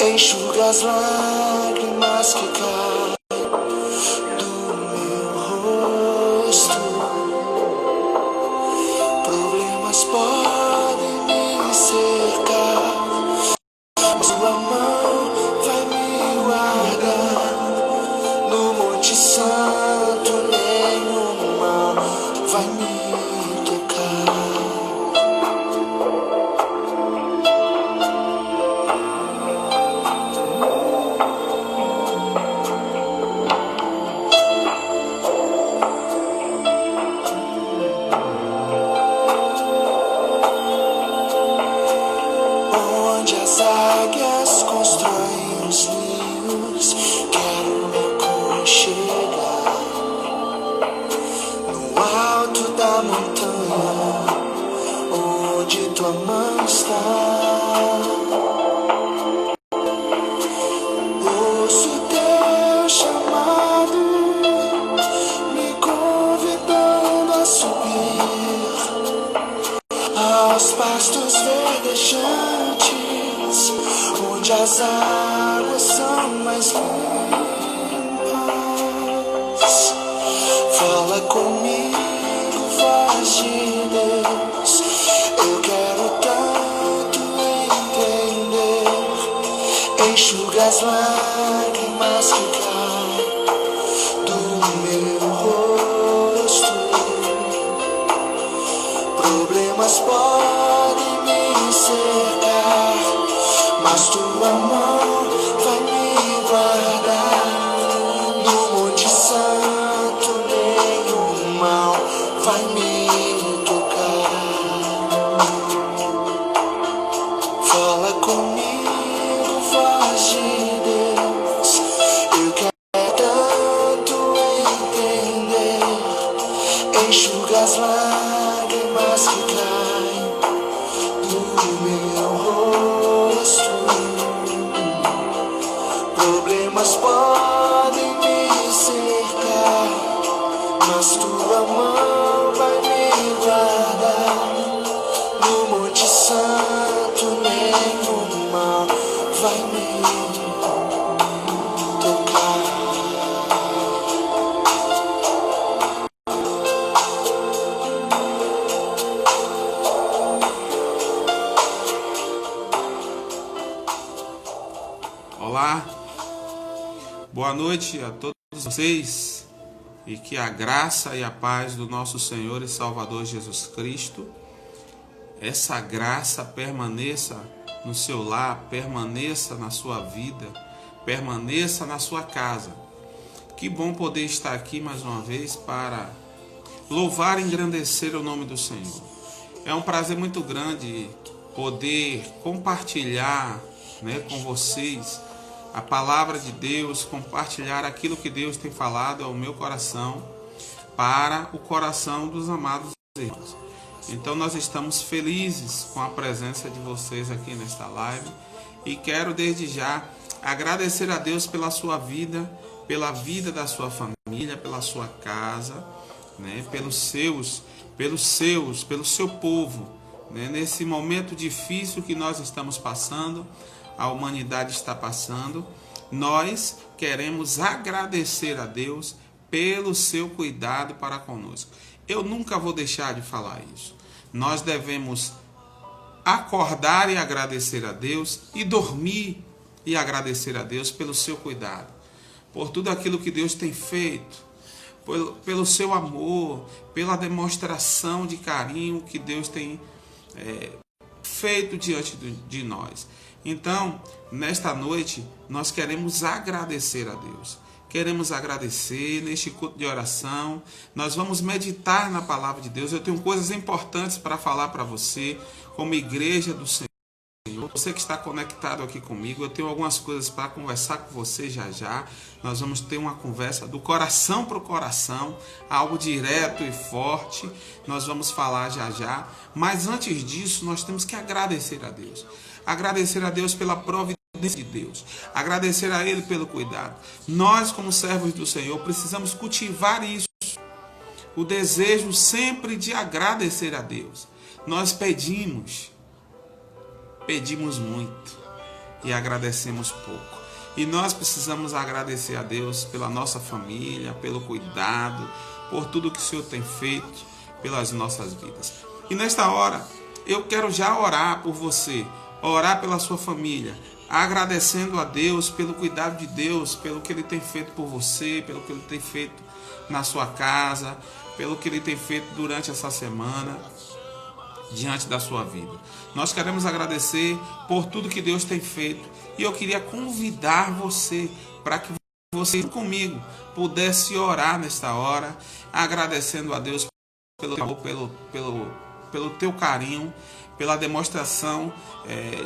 enxuga as lágrimas que caem do meu rosto. Problemas podem me cercar, mas tua mão vai me guardar. No Monte Santo nenhum mal vai me tocar. Onde as águias constroem os ninhos, quero me aconchegar. No alto da montanha, onde tua mão está. Ouço teu chamado, me convidando a subir aos pastos verdejantes, onde as águas são mais limpas. Fala comigo, voz de Deus, eu quero tanto entender. Enxuga as lágrimas que caem do meu rosto. Problemas podem me cercar, mas tua mão vai me guardar. No Monte Santo nenhum mal vai me tocar. Fala comigo, voz de Deus, eu quero tanto entender. Enxuga as lágrimas que caem do meu rosto. Problemas podem me cercar, mas tua mão vai me guardar. No Monte Santo nenhum mal vai me tocar. Olá, boa noite a todos vocês e que a graça e a paz do nosso Senhor e Salvador Jesus Cristo, essa graça permaneça no seu lar, permaneça na sua vida, permaneça na sua casa. Que bom poder estar aqui mais uma vez para louvar e engrandecer o nome do Senhor. É um prazer muito grande poder compartilhar, com vocês a palavra de Deus, compartilhar aquilo que Deus tem falado ao meu coração para o coração dos amados irmãos. Então nós estamos felizes com a presença de vocês aqui nesta live e quero desde já agradecer a Deus pela sua vida, pela vida da sua família, pela sua casa, pelo seu povo, nesse momento difícil que nós estamos passando, a humanidade está passando. Nós queremos agradecer a Deus pelo seu cuidado para conosco. Eu nunca vou deixar de falar isso. Nós devemos acordar e agradecer a Deus e dormir e agradecer a Deus pelo seu cuidado, por tudo aquilo que Deus tem feito, pelo seu amor, pela demonstração de carinho que Deus tem feito diante de nós. Então, nesta noite, nós queremos agradecer a Deus. Queremos agradecer neste culto de oração. Nós vamos meditar na palavra de Deus. Eu tenho coisas importantes para falar para você, como igreja do Senhor. Você que está conectado aqui comigo, eu tenho algumas coisas para conversar com você já já. Nós vamos ter uma conversa do coração para o coração, algo direto e forte. Nós vamos falar já já. Mas antes disso, nós temos que agradecer a Deus. Agradecer a Deus pela providência de Deus. Agradecer a Ele pelo cuidado. Nós, como servos do Senhor, precisamos cultivar isso. O desejo sempre de agradecer a Deus. Nós pedimos muito. e agradecemos pouco. E nós precisamos agradecer a Deus pela nossa família, pelo cuidado, por tudo que o Senhor tem feito pelas nossas vidas. E nesta hora, eu quero já orar por você, orar pela sua família, agradecendo a Deus pelo cuidado de Deus, pelo que Ele tem feito por você, pelo que Ele tem feito na sua casa, pelo que Ele tem feito durante essa semana, diante da sua vida. Nós queremos agradecer por tudo que Deus tem feito. E eu queria convidar você para que você comigo pudesse orar nesta hora, agradecendo a Deus pelo amor, pelo teu carinho, pela demonstração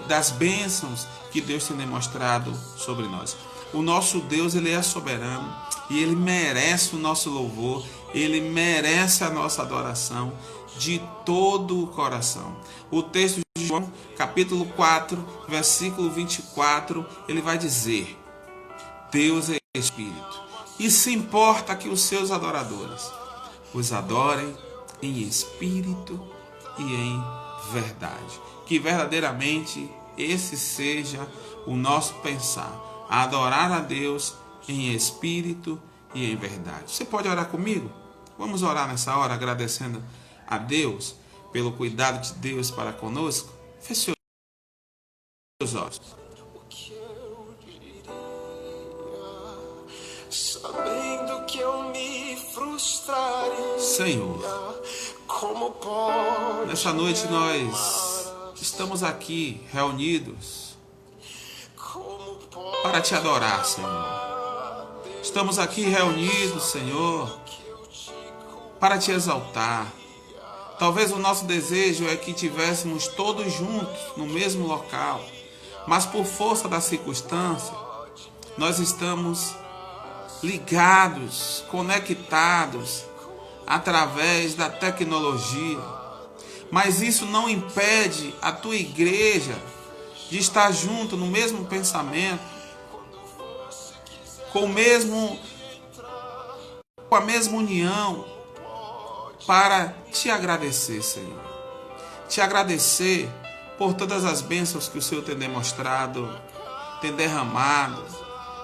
das bênçãos que Deus tem demonstrado sobre nós. O nosso Deus, Ele é soberano e Ele merece o nosso louvor, Ele merece a nossa adoração de todo o coração. O texto de João, capítulo 4, versículo 24, ele vai dizer: Deus é Espírito, e se importa que os seus adoradores os adorem em espírito e em verdade. Que verdadeiramente esse seja o nosso pensar, adorar a Deus em espírito e em verdade. Você pode orar comigo? Vamos orar nessa hora agradecendo a Deus pelo cuidado de Deus para conosco. Feche seus olhos. O que eu diria, sabendo que eu me frustraria. Senhor, como pode nessa noite nós estamos aqui reunidos para te adorar, Senhor. Estamos aqui reunidos, Senhor, para te exaltar. Talvez o nosso desejo é que tivéssemos todos juntos no mesmo local, mas por força da circunstância, nós estamos ligados, conectados através da tecnologia. Mas isso não impede a tua igreja de estar junto no mesmo pensamento, com a mesma união, para te agradecer, Senhor. Te agradecer por todas as bênçãos que o Senhor tem demonstrado, tem derramado,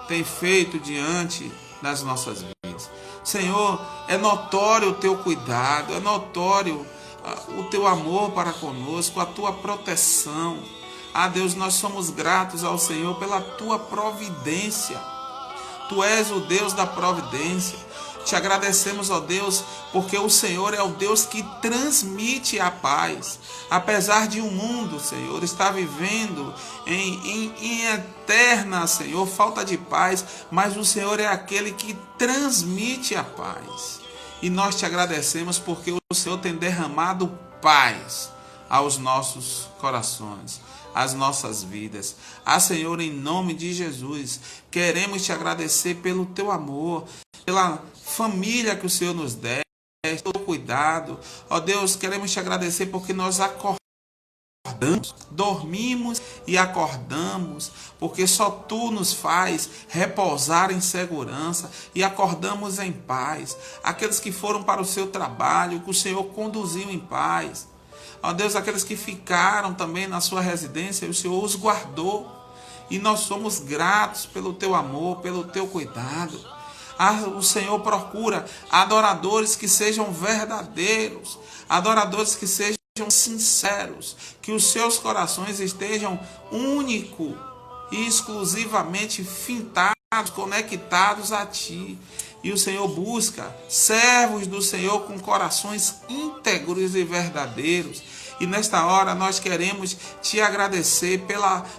tem feito diante das nossas vidas. Senhor, é notório o teu cuidado, é notório o teu amor para conosco, a tua proteção. Ah, Deus, nós somos gratos ao Senhor pela tua providência. Tu és o Deus da providência. Te agradecemos, ó Deus, porque o Senhor é o Deus que transmite a paz. Apesar de o mundo, Senhor, estar vivendo em eterna, Senhor, falta de paz, mas o Senhor é aquele que transmite a paz. E nós te agradecemos porque o Senhor tem derramado paz aos nossos corações, às nossas vidas. Ah, Senhor, em nome de Jesus, queremos te agradecer pelo teu amor, pela família que o Senhor nos dá, pelo cuidado. Ó Deus, queremos te agradecer porque nós acordamos, dormimos e acordamos, porque só tu nos faz repousar em segurança e acordamos em paz. Aqueles que foram para o seu trabalho, que o Senhor conduziu em paz. Ó Deus, aqueles que ficaram também na sua residência, o Senhor os guardou. E nós somos gratos pelo teu amor, pelo teu cuidado. O Senhor procura adoradores que sejam verdadeiros, adoradores que sejam sinceros, que os seus corações estejam único e exclusivamente fintados, conectados a ti. E o Senhor busca servos do Senhor com corações íntegros e verdadeiros. E nesta hora nós queremos te agradecer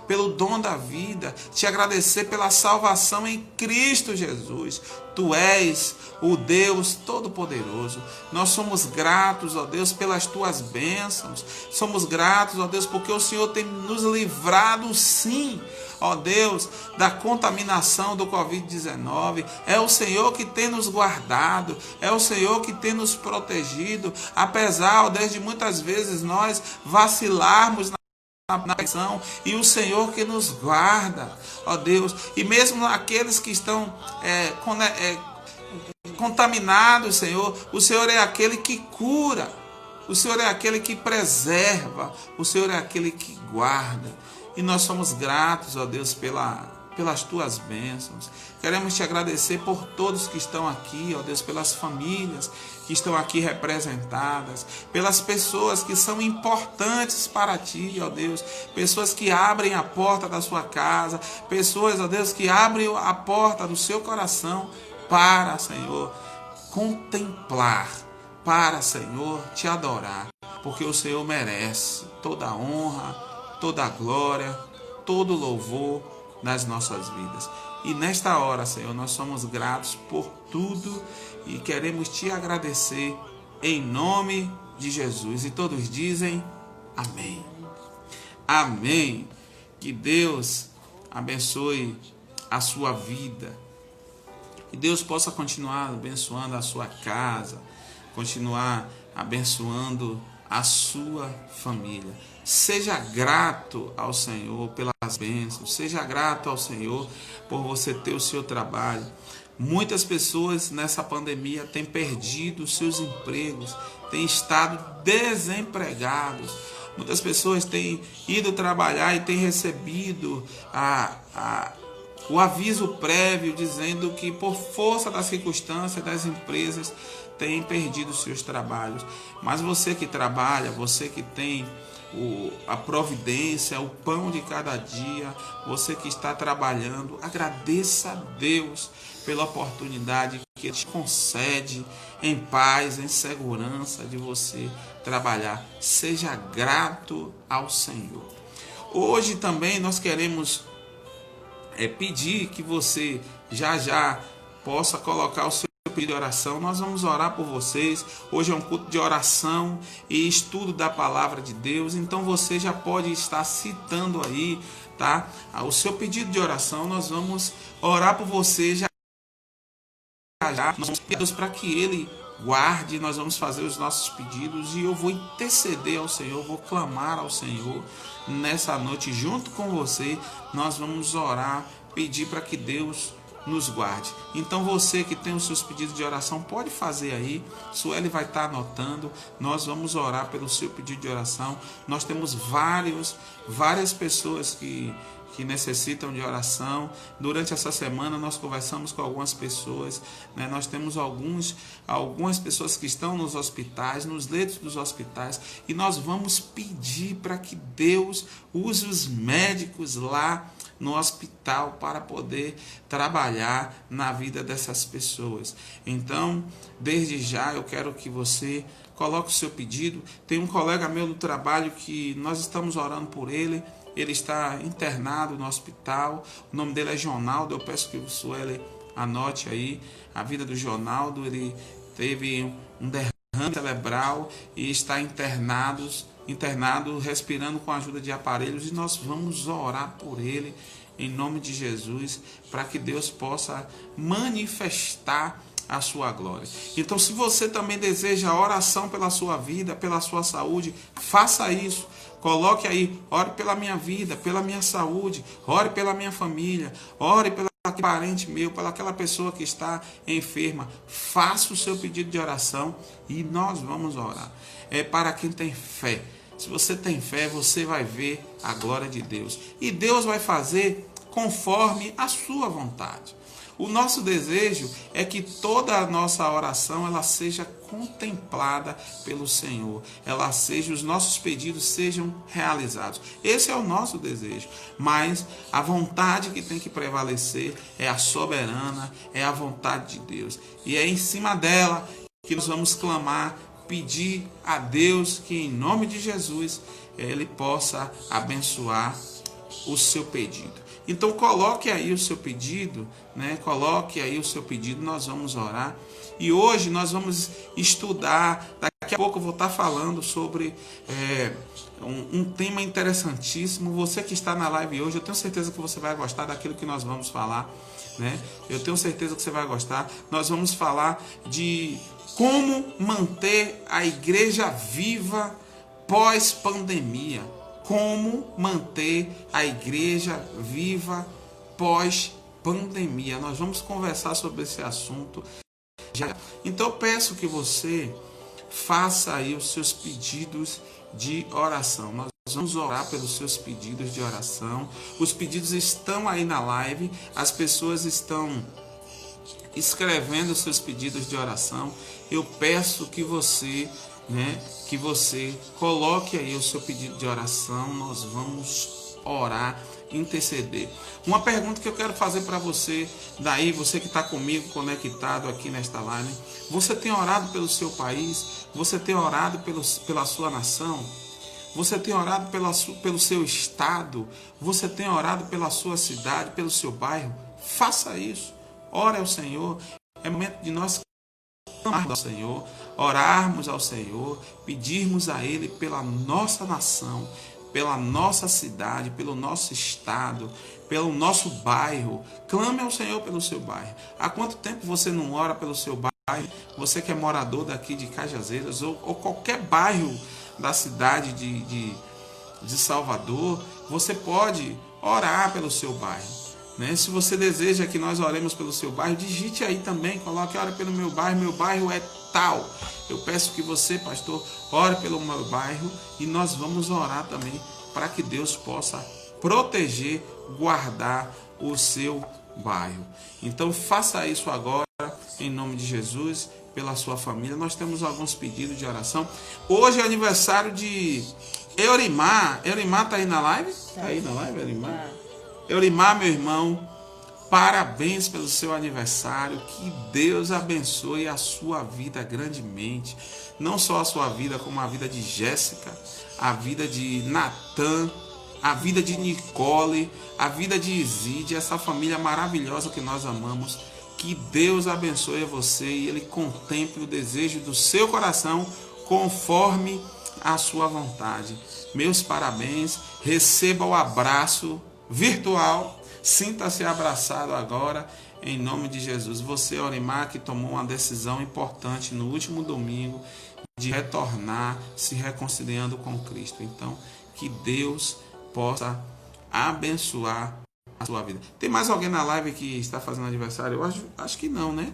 pelo dom da vida, te agradecer pela salvação em Cristo Jesus. Tu és o Deus Todo-Poderoso. Nós somos gratos, ó Deus, pelas tuas bênçãos. Somos gratos, ó Deus, porque o Senhor tem nos livrado, sim, ó Deus, da contaminação do Covid-19. É o Senhor que tem nos guardado, é o Senhor que tem nos protegido, apesar, ó Deus, de muitas vezes nós vacilarmos na pressão, e o Senhor que nos guarda, ó Deus. E mesmo aqueles que estão contaminados, Senhor, o Senhor é aquele que cura, o Senhor é aquele que preserva, o Senhor é aquele que guarda. e nós somos gratos, ó Deus, pelas tuas bênçãos. Queremos te agradecer por todos que estão aqui, ó Deus, pelas famílias que estão aqui representadas, pelas pessoas que são importantes para ti, ó Deus, pessoas que abrem a porta da sua casa, pessoas, ó Deus, que abrem a porta do seu coração para, Senhor, contemplar, para, Senhor, te adorar, porque o Senhor merece toda a honra, toda a glória, todo o louvor nas nossas vidas. E nesta hora, Senhor, nós somos gratos por tudo e queremos te agradecer em nome de Jesus. E todos dizem amém. Amém. Que Deus abençoe a sua vida. Que Deus possa continuar abençoando a sua casa, continuar abençoando a sua família. Seja grato ao Senhor pelas bênçãos, seja grato ao Senhor por você ter o seu trabalho. Muitas pessoas nessa pandemia têm perdido os seus empregos, têm estado desempregados. Muitas pessoas têm ido trabalhar e têm recebido o aviso prévio dizendo que por força das circunstâncias das empresas têm perdido os seus trabalhos. Mas você que trabalha, você que tem a providência, o pão de cada dia, você que está trabalhando, agradeça a Deus pela oportunidade que Ele te concede em paz, em segurança de você trabalhar. Seja grato ao Senhor. Hoje também nós queremos pedir que você já possa colocar o seu pedido de oração. Nós vamos orar por vocês. Hoje é um culto de oração e estudo da palavra de Deus. Então você já pode estar citando aí, tá? O seu pedido de oração. Nós vamos orar por você já. Nós vamos pedir a Deus para que Ele guarde. Nós vamos fazer os nossos pedidos e eu vou interceder ao Senhor, vou clamar ao Senhor nessa noite junto com você. Nós vamos orar, pedir para que Deus nos guarde. Então você que tem os seus pedidos de oração, pode fazer aí. Sueli vai estar anotando. Nós vamos orar pelo seu pedido de oração. Nós temos várias pessoas que necessitam de oração. Durante essa semana nós conversamos com algumas pessoas, né? Nós temos algumas pessoas que estão nos hospitais, nos leitos dos hospitais, e nós vamos pedir para que Deus use os médicos lá no hospital para poder trabalhar na vida dessas pessoas. Então, desde já eu quero que você coloque o seu pedido. Tem um colega meu do trabalho que nós estamos orando por ele. Ele está internado no hospital. O nome dele é Jonaldo. Eu peço que o Sueli anote aí a vida do Jonaldo. Ele teve um derrame cerebral e está internado, respirando com a ajuda de aparelhos. E nós vamos orar por ele em nome de Jesus, para que Deus possa manifestar a sua glória. Então, se você também deseja oração pela sua vida, pela sua saúde, faça isso. Coloque aí, ore pela minha vida, pela minha saúde, ore pela minha família, ore pelo parente meu, pela aquela pessoa que está enferma. Faça o seu pedido de oração e nós vamos orar. É para quem tem fé. Se você tem fé, você vai ver a glória de Deus. E Deus vai fazer conforme a sua vontade. O nosso desejo é que toda a nossa oração ela seja contemplada pelo Senhor. Os nossos pedidos sejam realizados. Esse é o nosso desejo. Mas a vontade que tem que prevalecer é a soberana, é a vontade de Deus. E é em cima dela que nós vamos clamar, pedir a Deus que em nome de Jesus Ele possa abençoar o seu pedido. Então coloque aí o seu pedido, né? Coloque aí o seu pedido, nós vamos orar. E hoje nós vamos estudar, daqui a pouco eu vou estar falando sobre um tema interessantíssimo. Você que está na live hoje, eu tenho certeza que você vai gostar daquilo que nós vamos falar, né? Eu tenho certeza que você vai gostar. Nós vamos falar de como manter a igreja viva pós-pandemia. Como manter a igreja viva pós-pandemia. Nós vamos conversar sobre esse assunto. Então eu peço que você faça aí os seus pedidos de oração. Nós vamos orar pelos seus pedidos de oração. Os pedidos estão aí na live, as pessoas estão escrevendo os seus pedidos de oração. Eu peço que você, que você coloque aí o seu pedido de oração. Nós vamos orar, interceder. Uma pergunta que eu quero fazer para você, daí você que está comigo conectado aqui nesta live, você tem orado pelo seu país? Você tem orado pela sua nação? Você tem orado pelo seu estado? Você tem orado pela sua cidade, pelo seu bairro? Faça isso. Ore ao Senhor. É momento de nós clamarmos ao Senhor, orarmos ao Senhor, pedirmos a Ele pela nossa nação, pela nossa cidade, pelo nosso estado, pelo nosso bairro. Clame ao Senhor pelo seu bairro. Há quanto tempo você não ora pelo seu bairro? Você que é morador daqui de Cajazeiras ou qualquer bairro da cidade de Salvador, você pode orar pelo seu bairro. Se você deseja que nós oremos pelo seu bairro, digite aí também, coloque: ora pelo meu bairro é tal. Eu peço que você, pastor, ore pelo meu bairro, e nós vamos orar também para que Deus possa proteger, guardar o seu bairro. Então faça isso agora, em nome de Jesus, pela sua família. Nós temos alguns pedidos de oração. Hoje é aniversário de Eurimar. Eurimar está aí na live? Está aí na live, Eurimar? Eurimar, meu irmão, parabéns pelo seu aniversário. Que Deus abençoe a sua vida grandemente. Não só a sua vida, como a vida de Jéssica, a vida de Natan, a vida de Nicole, a vida de Iside, essa família maravilhosa que nós amamos. Que Deus abençoe você e Ele contemple o desejo do seu coração conforme a sua vontade. Meus parabéns. Receba o abraço virtual. Sinta-se abraçado agora, em nome de Jesus. Você, Eurimar, que tomou uma decisão importante no último domingo de retornar, se reconciliando com Cristo. Então, que Deus possa abençoar a sua vida. Tem mais alguém na live que está fazendo aniversário? Eu acho que não, né?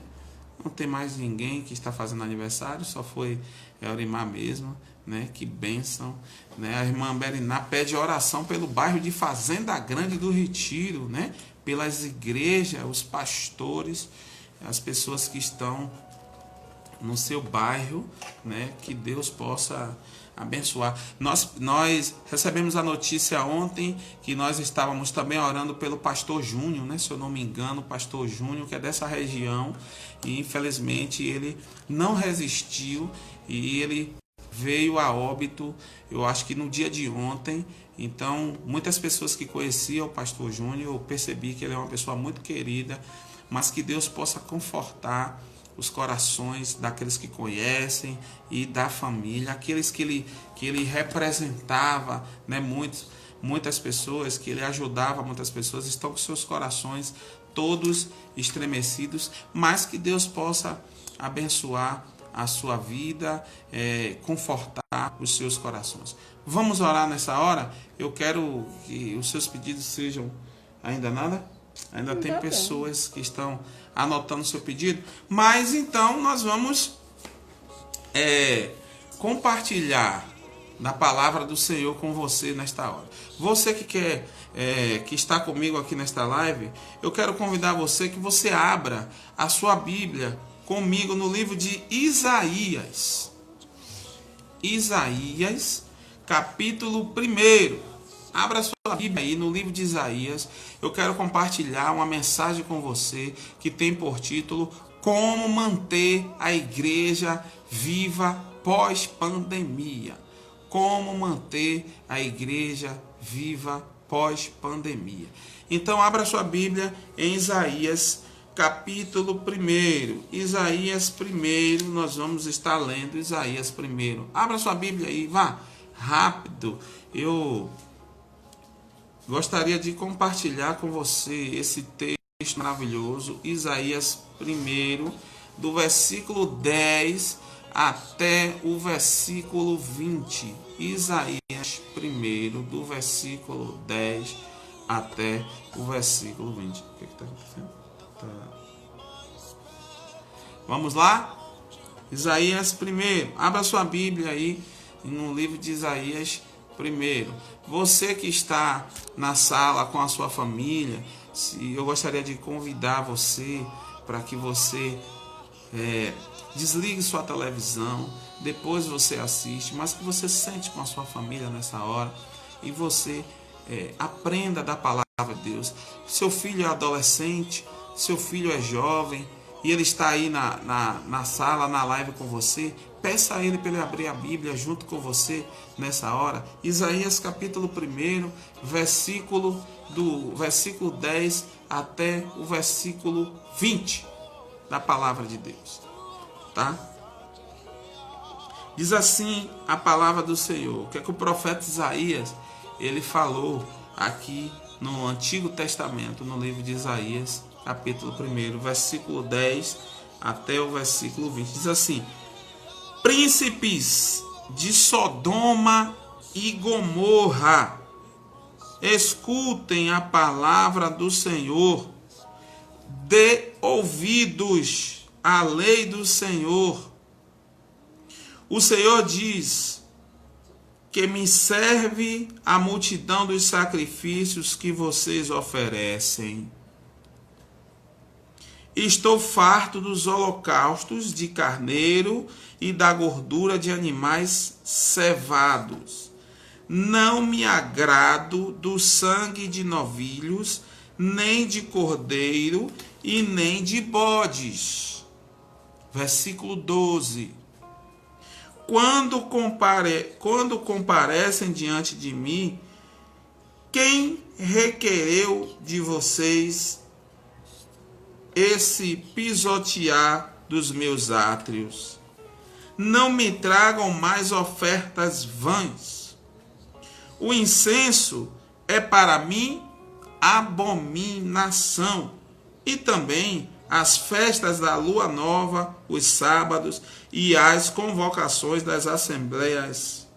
Não tem mais ninguém que está fazendo aniversário, só foi Eurimar mesmo, né? Que bênção, né? A irmã Beriná pede oração pelo bairro de Fazenda Grande do Retiro, né? Pelas igrejas, os pastores, as pessoas que estão no seu bairro, né? Que Deus possa abençoar. Nós recebemos a notícia ontem que nós estávamos também orando pelo pastor Júnior, né? Se eu não me engano, o pastor Júnior, que é dessa região, e infelizmente ele não resistiu e ele veio a óbito, eu acho que no dia de ontem. Então, muitas pessoas que conheciam o pastor Júnior, eu percebi que ele é uma pessoa muito querida, mas que Deus possa confortar os corações daqueles que conhecem e da família, aqueles que ele representava, né? Muitas pessoas, que ele ajudava, muitas pessoas estão com seus corações todos estremecidos, mas que Deus possa abençoar a sua vida, confortar os seus corações. Vamos orar nessa hora? Eu quero que os seus pedidos sejam... Ainda nada? Ainda tem pessoas que estão anotando o seu pedido, mas então nós vamos compartilhar da palavra do Senhor com você nesta hora. Você que quer, que está comigo aqui nesta live, eu quero convidar você que você abra a sua Bíblia comigo no livro de Isaías. Isaías, capítulo 1. Abra sua Bíblia aí no livro de Isaías. Eu quero compartilhar uma mensagem com você que tem por título: Como manter a igreja viva pós-pandemia. Como manter a igreja viva pós-pandemia. Então, abra sua Bíblia em Isaías, capítulo 1. Isaías 1, nós vamos estar lendo Isaías 1. Abra sua Bíblia aí, vá rápido. Eu gostaria de compartilhar com você esse texto maravilhoso, Isaías 1, do versículo 10 até o versículo 20. Isaías 1, do versículo 10 até o versículo 20. O que está acontecendo? Vamos lá? Isaías 1. Abra sua Bíblia aí no livro de Isaías primeiro. Você que está na sala com a sua família, eu gostaria de convidar você para que você desligue sua televisão, depois você assiste, mas que você sente com a sua família nessa hora e você aprenda da palavra de Deus. Seu filho é adolescente, seu filho é jovem e ele está aí na sala, na live com você, peça a ele para ele abrir a Bíblia junto com você nessa hora. Isaías capítulo 1, do versículo 10 até o versículo 20 da palavra de Deus, tá? Diz assim a palavra do Senhor. O que é que o profeta Isaías ele falou aqui no Antigo Testamento, no livro de Isaías, capítulo 1, versículo 10 até o versículo 20. Diz assim: príncipes de Sodoma e Gomorra, escutem a palavra do Senhor, dê ouvidos à lei do Senhor. O Senhor diz que me serve a multidão dos sacrifícios que vocês oferecem. Estou farto dos holocaustos de carneiro e da gordura de animais cevados. Não me agrado do sangue de novilhos, nem de cordeiro e nem de bodes. Versículo 12. Quando comparecem diante de mim, quem requereu de vocês esse pisotear dos meus átrios? Não me tragam mais ofertas vãs. O incenso é para mim abominação, e também as festas da lua nova, os sábados e as convocações das assembleias.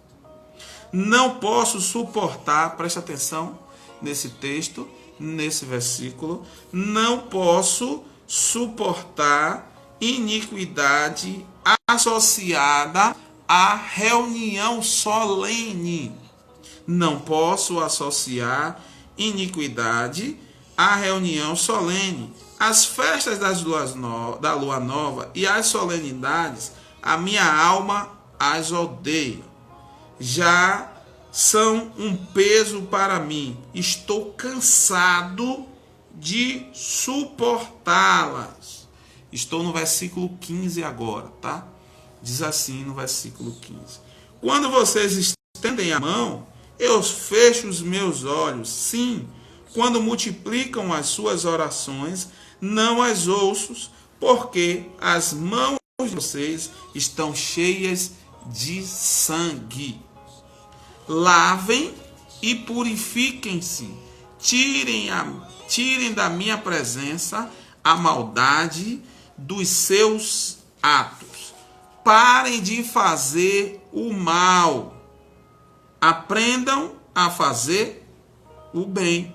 Não posso suportar, preste atenção nesse texto, nesse versículo, não posso suportar iniquidade associada à reunião solene. Não posso associar iniquidade à reunião solene. As festas da lua nova e as solenidades, a minha alma as odeia. Já são um peso para mim. Estou cansado de suportá-las. Estou no versículo 15 agora, tá? Diz assim no versículo 15. Quando vocês estendem a mão, eu fecho os meus olhos. Sim, quando multiplicam as suas orações, não as ouço, porque as mãos de vocês estão cheias de sangue. Lavem e purifiquem-se. Tirem da minha presença a maldade dos seus atos. Parem de fazer o mal. Aprendam a fazer o bem.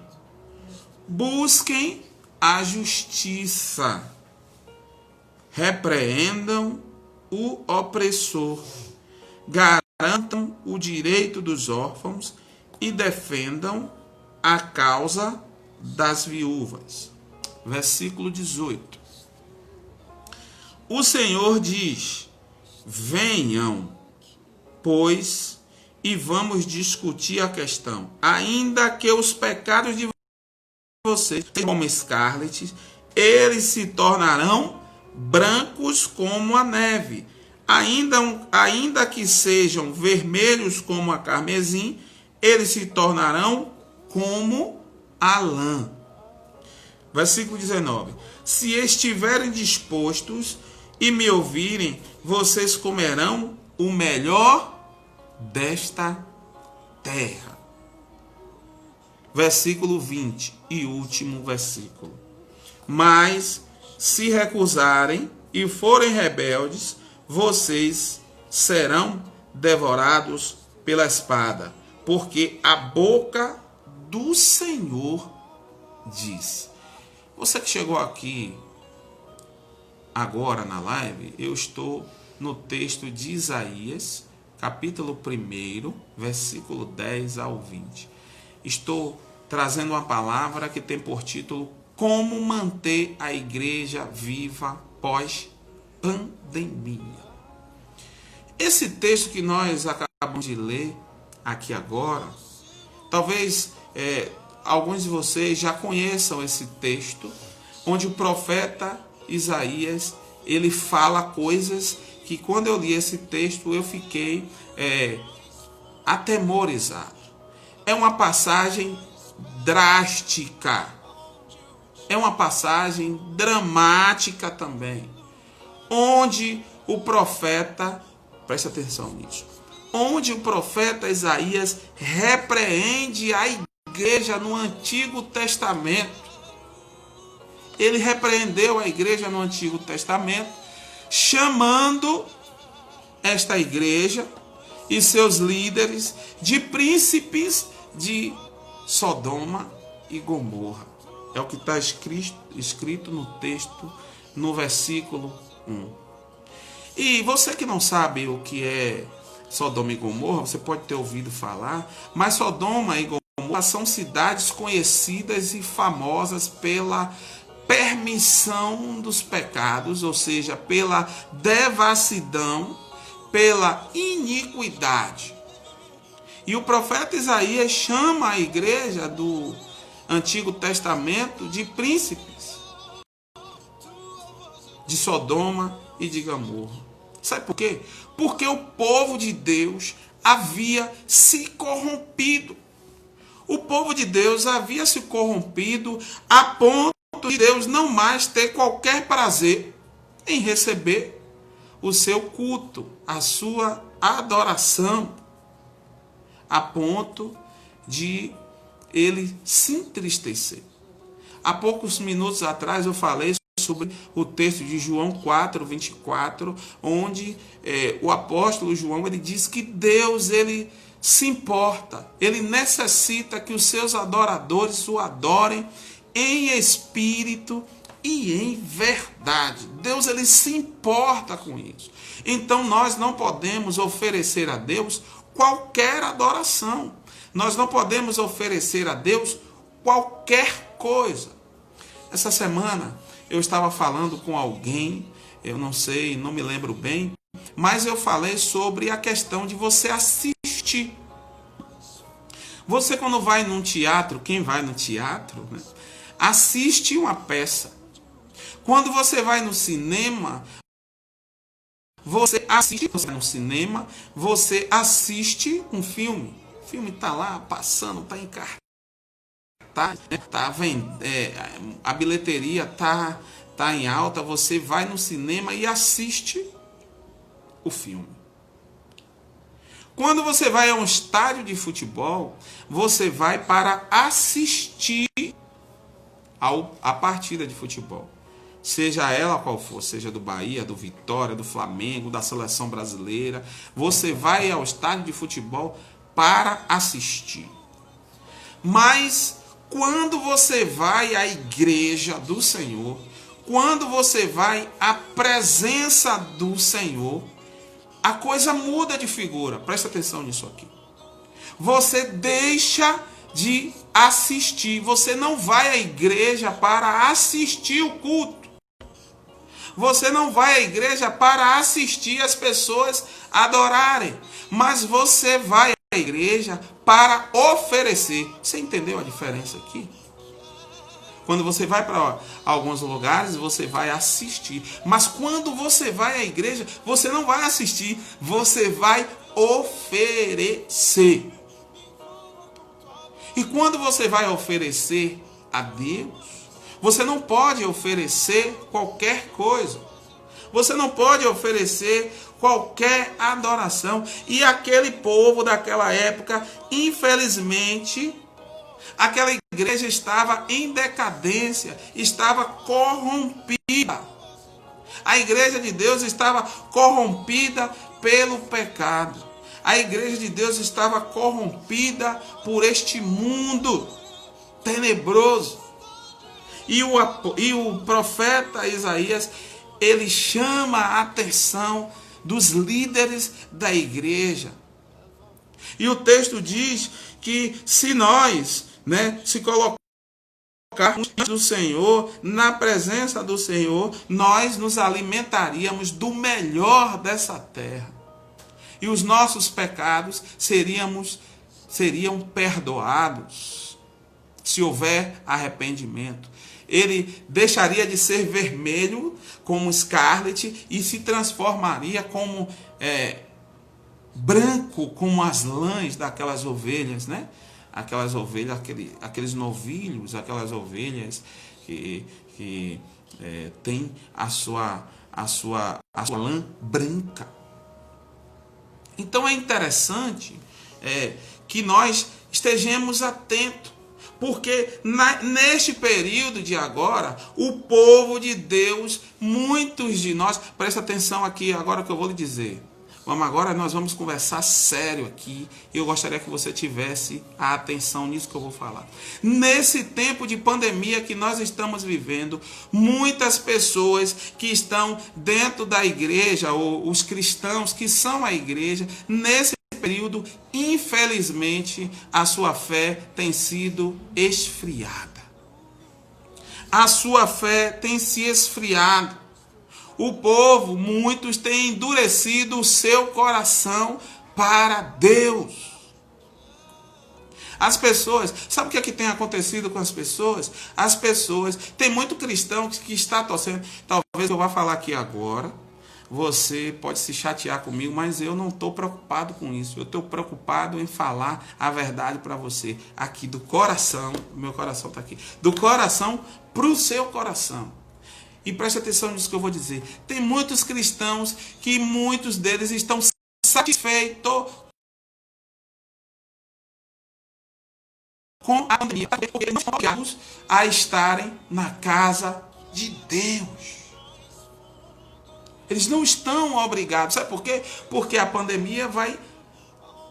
Busquem a justiça. Repreendam o opressor. Garantam o direito dos órfãos e defendam a causa das viúvas. Versículo 18. O Senhor diz: venham, pois, e vamos discutir a questão. Ainda que os pecados de vocês sejam como escarlate, eles se tornarão brancos como a neve. Ainda que sejam vermelhos como a carmesim, eles se tornarão como a lã. Versículo 19. Se estiverem dispostos e me ouvirem, vocês comerão o melhor desta terra. Versículo 20 e último versículo. Mas se recusarem e forem rebeldes, vocês serão devorados pela espada, porque a boca do Senhor diz. Você que chegou aqui agora na live, eu estou no texto de Isaías, capítulo 1, versículo 10 ao 20. Estou trazendo uma palavra que tem por título Como manter a igreja viva pós-pandemia. Esse texto que nós acabamos de ler aqui agora, talvez alguns de vocês já conheçam esse texto, onde o profeta Isaías, ele fala coisas que quando eu li esse texto eu fiquei atemorizado. É uma passagem drástica, é uma passagem dramática também, onde o profeta, preste atenção nisso, onde o profeta Isaías repreende a igreja no Antigo Testamento. Ele repreendeu a igreja no Antigo Testamento, chamando esta igreja e seus líderes de príncipes de Sodoma e Gomorra. É o que está escrito no texto, no versículo 1. E você que não sabe o que é Sodoma e Gomorra, você pode ter ouvido falar, mas Sodoma e Gomorra são cidades conhecidas e famosas pela permissão dos pecados, ou seja, pela devassidão, pela iniquidade. E o profeta Isaías chama a igreja do Antigo Testamento de príncipes de Sodoma e de Gomorra. Sabe por quê? Porque o povo de Deus havia se corrompido. O povo de Deus havia se corrompido a ponto de Deus não mais ter qualquer prazer em receber o seu culto, a sua adoração, a ponto de ele se entristecer. Há poucos minutos atrás eu falei sobre o texto de João 4, 24, onde o apóstolo João ele diz que Deus ele se importa, ele necessita que os seus adoradores o adorem em espírito e em verdade. Deus ele se importa com isso. Então nós não podemos oferecer a Deus qualquer adoração. Nós não podemos oferecer a Deus qualquer coisa. Essa semana eu estava falando com alguém, eu não sei, não me lembro bem, mas eu falei sobre a questão de você assistir. Você quando vai num teatro, quem vai no teatro, né, assiste uma peça. Quando você vai no cinema, você assiste um filme. O filme está lá passando, está em cartaz, a bilheteria está em alta, você vai no cinema e assiste o filme. Quando você vai a um estádio de futebol, você vai para assistir a partida de futebol. Seja ela qual for, seja do Bahia, do Vitória, do Flamengo, da seleção brasileira, você vai ao estádio de futebol para assistir. Mas quando você vai à igreja do Senhor, quando você vai à presença do Senhor, a coisa muda de figura. Presta atenção nisso aqui. Você deixa de assistir. Você não vai à igreja para assistir o culto. Você não vai à igreja para assistir as pessoas adorarem. Mas você vai à igreja para oferecer. Você entendeu a diferença aqui? Quando você vai para alguns lugares, você vai assistir. Mas quando você vai à igreja, você não vai assistir, você vai oferecer. E quando você vai oferecer a Deus, você não pode oferecer qualquer coisa. Você não pode oferecer qualquer adoração. E aquele povo daquela época, infelizmente, aquela igreja estava em decadência, estava corrompida. A igreja de Deus estava corrompida pelo pecado. A igreja de Deus estava corrompida por este mundo tenebroso. E o profeta Isaías, ele chama a atenção dos líderes da igreja. E o texto diz que se nós, se colocarmos do Senhor, na presença do Senhor, nós nos alimentaríamos do melhor dessa terra. E os nossos pecados seriam perdoados se houver arrependimento. Ele deixaria de ser vermelho como escarlate e se transformaria como branco como as lãs daquelas ovelhas, Aquelas ovelhas, aqueles novilhos, aquelas ovelhas que tem a sua lã branca. Então é interessante que nós estejamos atentos, porque neste período de agora, o povo de Deus, muitos de nós, presta atenção aqui agora que eu vou lhe dizer. Agora nós vamos conversar sério aqui. Eu gostaria que você tivesse a atenção nisso que eu vou falar. Nesse tempo de pandemia que nós estamos vivendo, muitas pessoas que estão dentro da igreja, ou os cristãos que são a igreja, nesse período, infelizmente, a sua fé tem sido esfriada. A sua fé tem se esfriado. O povo, muitos têm endurecido o seu coração para Deus. As pessoas, sabe o que tem acontecido com as pessoas? As pessoas, tem muito cristão que está torcendo. Talvez eu vá falar aqui agora, você pode se chatear comigo, mas eu não estou preocupado com isso. Eu estou preocupado em falar a verdade para você. Aqui do coração, meu coração está aqui. Do coração para o seu coração. E preste atenção nisso que eu vou dizer. Tem muitos cristãos que muitos deles estão satisfeitos com a pandemia, porque não estão obrigados a estarem na casa de Deus. Eles não estão obrigados. Sabe por quê? Porque a pandemia vai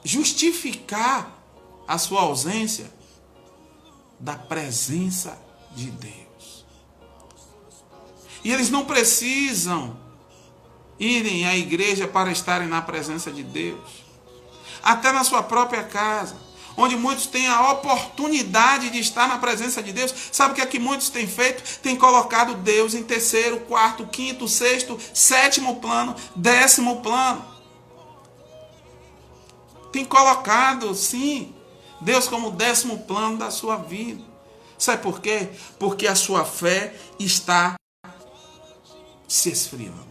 justificar a sua ausência da presença de Deus. E eles não precisam irem à igreja para estarem na presença de Deus. Até na sua própria casa, onde muitos têm a oportunidade de estar na presença de Deus. Sabe o que é que muitos têm feito? Têm colocado Deus em terceiro, quarto, quinto, sexto, sétimo plano, 10º plano. Tem colocado, sim, Deus como 10º plano da sua vida. Sabe por quê? Porque a sua fé está se esfriando.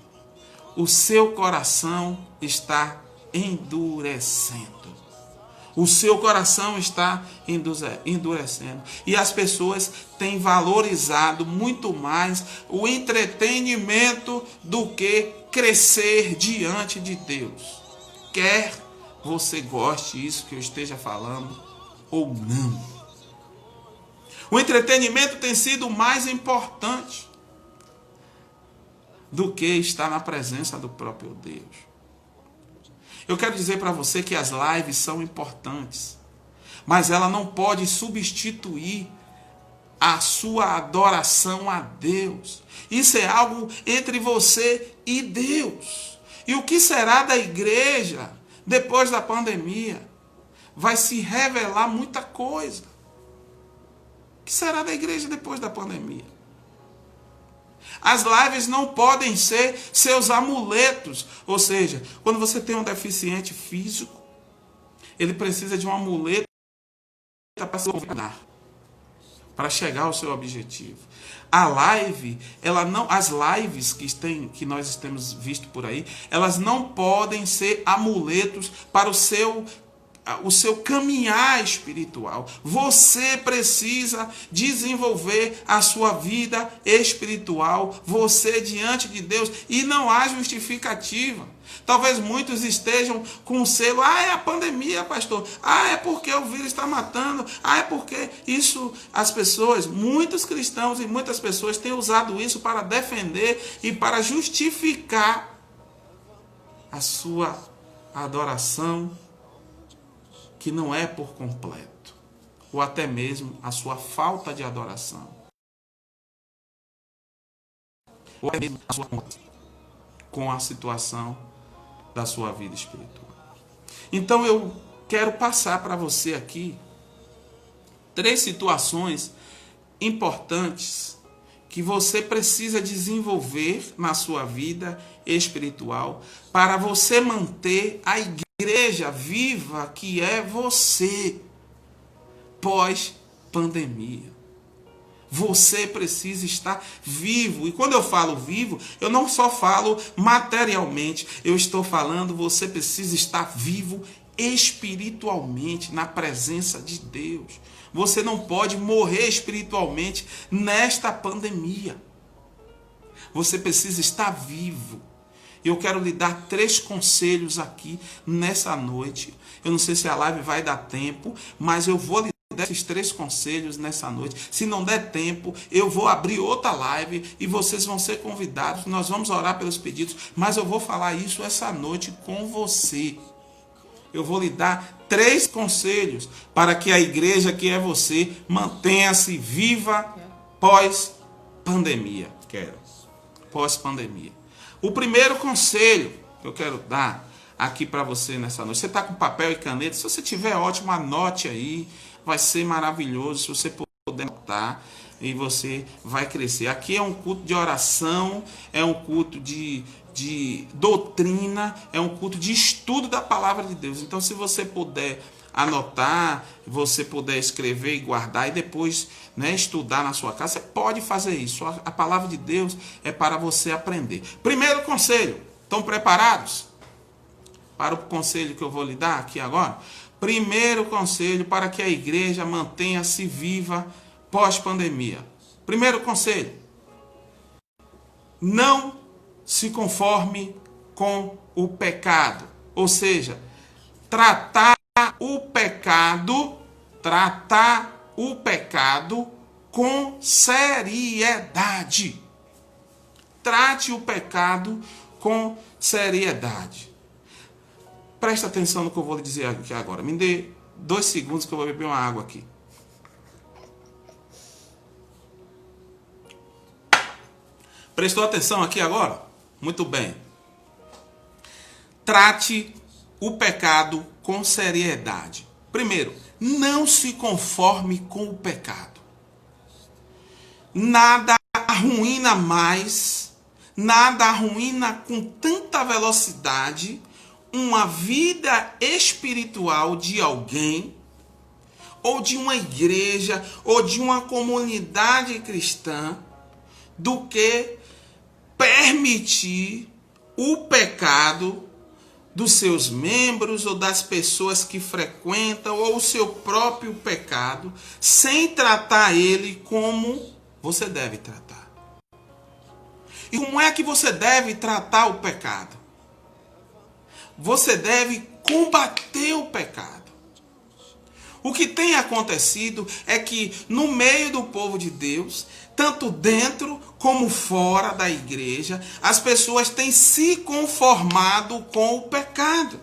O seu coração está endurecendo. O seu coração está endurecendo. E as pessoas têm valorizado muito mais o entretenimento do que crescer diante de Deus. Quer você goste disso que eu esteja falando ou não. O entretenimento tem sido mais importante do que estar na presença do próprio Deus. Eu quero dizer para você que as lives são importantes, mas ela não pode substituir a sua adoração a Deus. Isso é algo entre você e Deus. E o que será da igreja depois da pandemia? Vai se revelar muita coisa. O que será da igreja depois da pandemia? As lives não podem ser seus amuletos. Ou seja, quando você tem um deficiente físico, ele precisa de um amuleto para se convidar, para chegar ao seu objetivo. A live, as lives que nós temos visto por aí, elas não podem ser amuletos para o seu caminhar espiritual. Você precisa desenvolver a sua vida espiritual, você diante de Deus, e não há justificativa. Talvez muitos estejam com o selo, é a pandemia, pastor, é porque o vírus está matando, é porque isso, as pessoas, muitos cristãos e muitas pessoas têm usado isso para defender e para justificar a sua adoração, que não é por completo, ou até mesmo a sua falta de adoração, ou até mesmo a sua com a situação da sua vida espiritual. Então eu quero passar para você aqui 3 situações importantes que você precisa desenvolver na sua vida espiritual para você manter a igreja viva que é você pós-pandemia. Você precisa estar vivo. E quando eu falo vivo, eu não só falo materialmente. Eu estou falando, você precisa estar vivo espiritualmente, na presença de Deus. Você não pode morrer espiritualmente nesta pandemia. Você precisa estar vivo. Eu quero lhe dar 3 conselhos aqui nessa noite. Eu não sei se a live vai dar tempo, mas eu vou lhe desses 3 conselhos nessa noite. Se não der tempo, eu vou abrir outra live e vocês vão ser convidados. Nós vamos orar pelos pedidos, mas eu vou falar isso essa noite com você. Eu vou lhe dar 3 conselhos para que a igreja que é você mantenha-se viva pós-pandemia. Pós-pandemia. O primeiro conselho que eu quero dar aqui para você nessa noite. Você está com papel e caneta? Se você tiver, ótimo, anote aí. Vai ser maravilhoso se você puder anotar e você vai crescer. Aqui é um culto de oração, é um culto de doutrina, é um culto de estudo da palavra de Deus. Então, se você puder anotar, você puder escrever e guardar e depois, estudar na sua casa, você pode fazer isso. A palavra de Deus é para você aprender. Primeiro conselho, estão preparados para o conselho que eu vou lhe dar aqui agora? Primeiro conselho para que a igreja mantenha-se viva pós-pandemia. Primeiro conselho: não se conforme com o pecado. Ou seja, tratar o pecado com seriedade. Trate o pecado com seriedade. Presta atenção no que eu vou lhe dizer aqui agora. Me dê 2 segundos que eu vou beber uma água aqui. Prestou atenção aqui agora? Muito bem. Trate o pecado com seriedade. Primeiro, não se conforme com o pecado. Nada arruína mais, nada arruína com tanta velocidade uma vida espiritual de alguém, ou de uma igreja, ou de uma comunidade cristã, do que permitir o pecado dos seus membros ou das pessoas que frequentam, ou o seu próprio pecado, sem tratar ele como você deve tratar. E como é que você deve tratar o pecado? Você deve combater o pecado. O que tem acontecido é que no meio do povo de Deus, tanto dentro como fora da igreja, as pessoas têm se conformado com o pecado.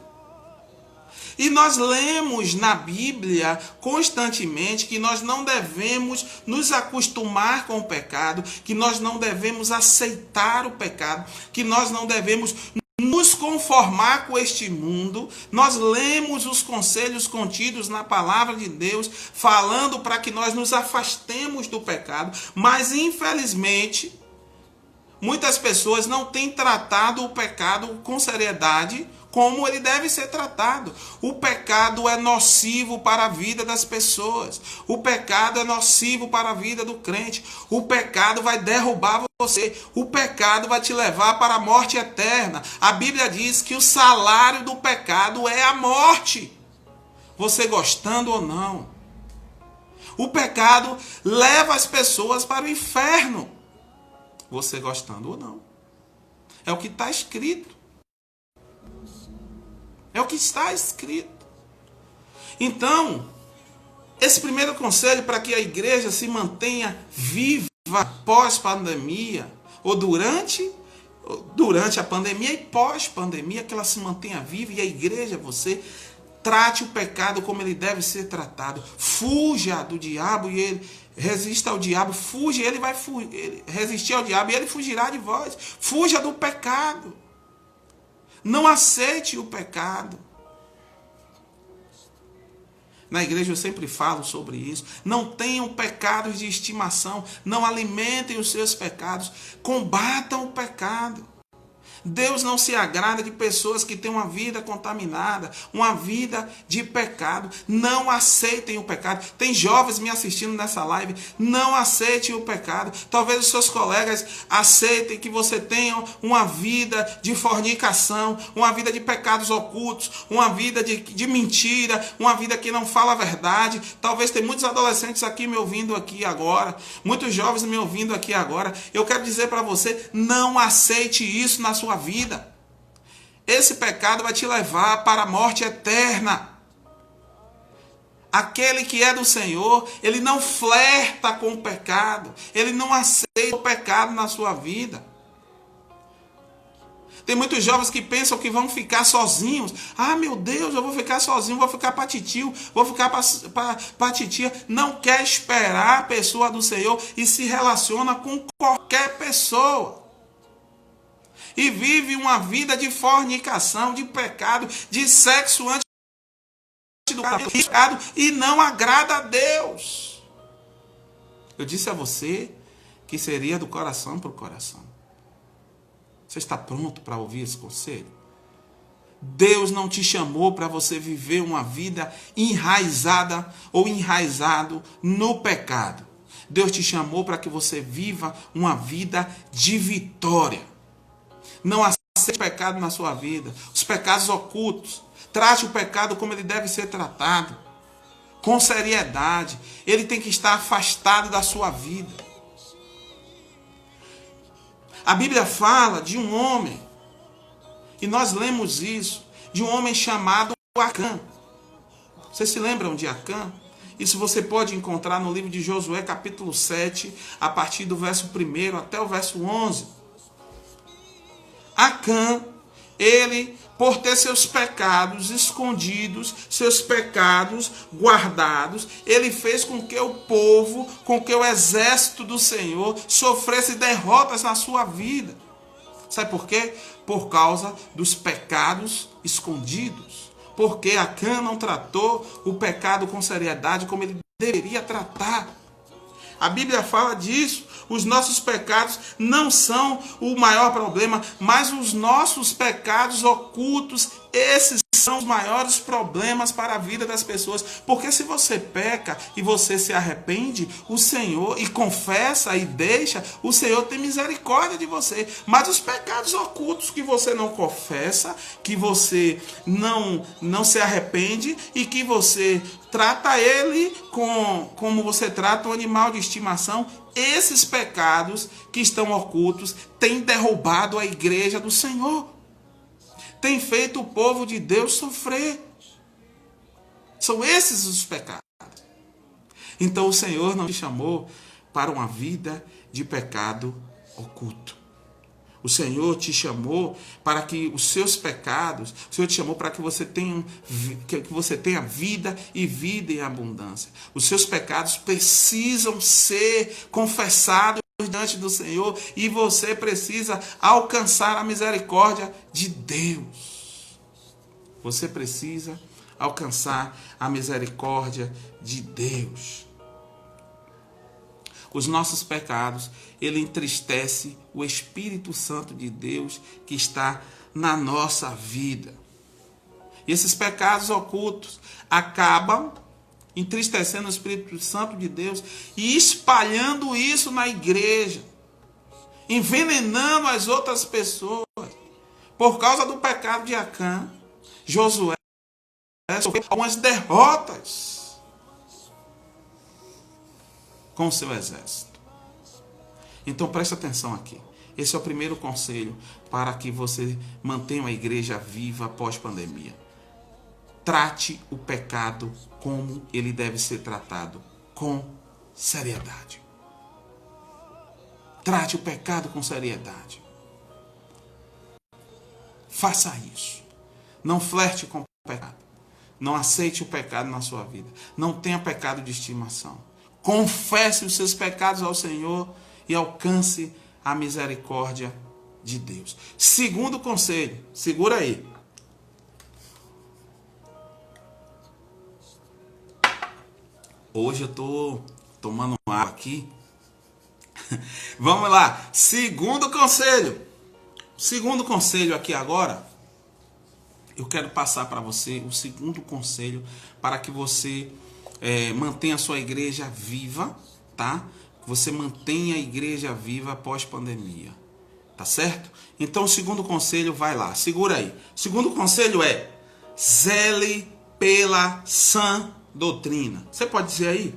E nós lemos na Bíblia constantemente que nós não devemos nos acostumar com o pecado, que nós não devemos aceitar o pecado, que nós não devemos nos conformar com este mundo. Nós lemos os conselhos contidos na palavra de Deus, falando para que nós nos afastemos do pecado, mas infelizmente muitas pessoas não têm tratado o pecado com seriedade como ele deve ser tratado. O pecado é nocivo para a vida das pessoas. O pecado é nocivo para a vida do crente. O pecado vai derrubar você. O pecado vai te levar para a morte eterna. A Bíblia diz que o salário do pecado é a morte. Você gostando ou não. O pecado leva as pessoas para o inferno. Você gostando ou não. É o que está escrito. É o que está escrito. Então, esse primeiro conselho para que a igreja se mantenha viva pós-pandemia, ou durante a pandemia e pós-pandemia, que ela se mantenha viva, e a igreja, você trate o pecado como ele deve ser tratado. Fuja do diabo e ele resista ao diabo. Fuja, ele vai resistir ao diabo e ele fugirá de vós. Fuja do pecado. Não aceite o pecado. Na igreja eu sempre falo sobre isso. Não tenham pecados de estimação. Não alimentem os seus pecados. Combatam o pecado. Deus não se agrada de pessoas que têm uma vida contaminada, uma vida de pecado. Não aceitem o pecado. Tem jovens me assistindo nessa live. Não aceitem o pecado. Talvez os seus colegas aceitem que você tenha uma vida de fornicação, uma vida de pecados ocultos, uma vida de mentira, uma vida que não fala a verdade. Talvez tem muitos adolescentes aqui me ouvindo aqui agora, muitos jovens me ouvindo aqui agora. Eu quero dizer para você, não aceite isso na sua vida. Esse pecado vai te levar para a morte eterna. Aquele que é do Senhor, ele não flerta com o pecado, ele não aceita o pecado na sua vida. Tem muitos jovens que pensam que vão ficar sozinhos. Ah, meu Deus, eu vou ficar sozinho, vou ficar para titio, vou ficar para titia. Não quer esperar a pessoa do Senhor e se relaciona com qualquer pessoa. E vive uma vida de fornicação, de pecado, de sexo antes do pecado e não agrada a Deus. Eu disse a você que seria do coração para o coração. Você está pronto para ouvir esse conselho? Deus não te chamou para você viver uma vida enraizada ou enraizado no pecado. Deus te chamou para que você viva uma vida de vitória. Não aceite pecado na sua vida. Os pecados ocultos. Trate o pecado como ele deve ser tratado. Com seriedade. Ele tem que estar afastado da sua vida. A Bíblia fala de um homem. E nós lemos isso. De um homem chamado Acã. Vocês se lembram de Acã? Isso você pode encontrar no livro de Josué, capítulo 7, a partir do verso 1 até o verso 11. Acã, ele, por ter seus pecados escondidos, seus pecados guardados, ele fez com que o povo, com que o exército do Senhor sofresse derrotas na sua vida. Sabe por quê? Por causa dos pecados escondidos. Porque Acã não tratou o pecado com seriedade como ele deveria tratar. A Bíblia fala disso. Os nossos pecados não são o maior problema, mas os nossos pecados ocultos, esses são os maiores problemas para a vida das pessoas. Porque se você peca e você se arrepende, o Senhor, e confessa e deixa, o Senhor tem misericórdia de você. Mas os pecados ocultos que você não confessa, que você não se arrepende e que você trata ele como você trata um animal de estimação, esses pecados que estão ocultos têm derrubado a igreja do Senhor. Tem feito o povo de Deus sofrer. São esses os pecados. Então o Senhor não te chamou para uma vida de pecado oculto. O Senhor te chamou para que os seus pecados, o Senhor te chamou para que você tenha vida e vida em abundância. Os seus pecados precisam ser confessados diante do Senhor e você precisa alcançar a misericórdia de Deus. Você precisa alcançar a misericórdia de Deus. Os nossos pecados, ele entristece o Espírito Santo de Deus que está na nossa vida. E esses pecados ocultos acabam entristecendo o Espírito Santo de Deus e espalhando isso na igreja, envenenando as outras pessoas. Por causa do pecado de Acã, Josué sofreu algumas derrotas com o seu exército. Então preste atenção aqui. Esse é o primeiro conselho para que você mantenha a igreja viva pós-pandemia. Trate o pecado como ele deve ser tratado, com seriedade. Trate o pecado com seriedade. Faça isso. Não flerte com o pecado. Não aceite o pecado na sua vida. Não tenha pecado de estimação. Confesse os seus pecados ao Senhor e alcance a misericórdia de Deus. Segundo conselho, segura aí. Hoje eu tô tomando água aqui. Vamos lá. Segundo conselho. Segundo conselho aqui agora. Eu quero passar para você o segundo conselho para que você mantenha a sua igreja viva, tá? Você mantenha a igreja viva após pandemia, tá certo? Então o segundo conselho, vai lá, segura aí. O segundo conselho é: zele pela sã doutrina. Você pode dizer aí?